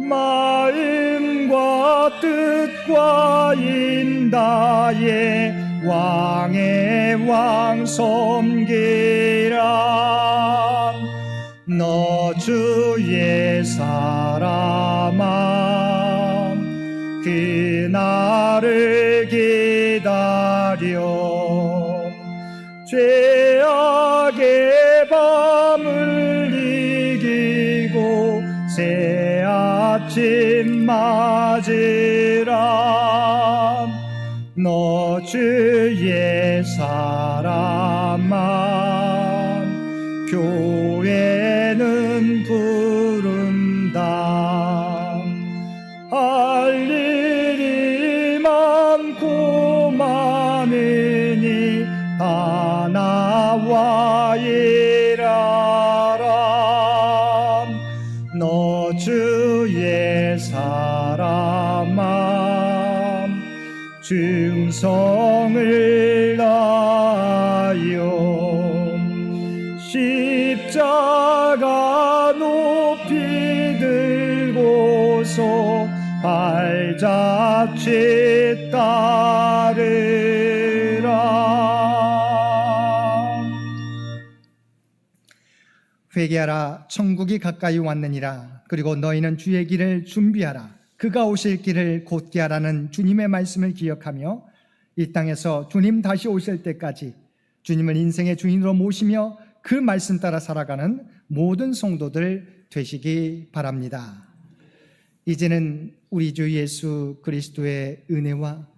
마음과 뜻과 인다에 왕의 왕 섬기라. 너 주의 사람아 그날을 기다려 죄악의 밤을 이기고 새 아침 맞으라. 너 주의 사람아 교회는 부른다. 할 일이 많고 많으니 다 나와 일하라. 너 주의 사람아 충성을 다하여 십자가 높이 들고서 발자취 따르라. 회개하라 천국이 가까이 왔느니라. 그리고 너희는 주의 길을 준비하라. 그가 오실 길을 곧게 하라는 주님의 말씀을 기억하며 이 땅에서 주님 다시 오실 때까지 주님을 인생의 주인으로 모시며 그 말씀 따라 살아가는 모든 성도들 되시기 바랍니다. 이제는 우리 주 예수 그리스도의 은혜와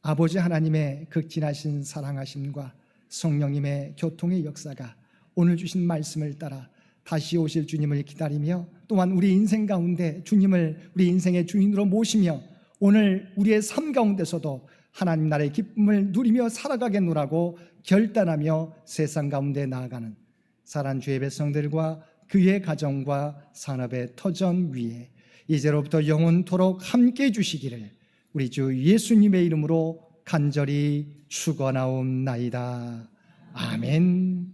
아버지 하나님의 극진하신 사랑하심과 성령님의 교통의 역사가 오늘 주신 말씀을 따라 다시 오실 주님을 기다리며 또한 우리 인생 가운데 주님을 우리 인생의 주인으로 모시며 오늘 우리의 삶 가운데서도 하나님 나라의 기쁨을 누리며 살아가겠노라고 결단하며 세상 가운데 나아가는 사랑하는 주의 백성들과 그의 가정과 산업의 터전 위에 이제로부터 영원토록 함께 해주시기를 우리 주 예수님의 이름으로 간절히 축원하옵나이다. 아멘.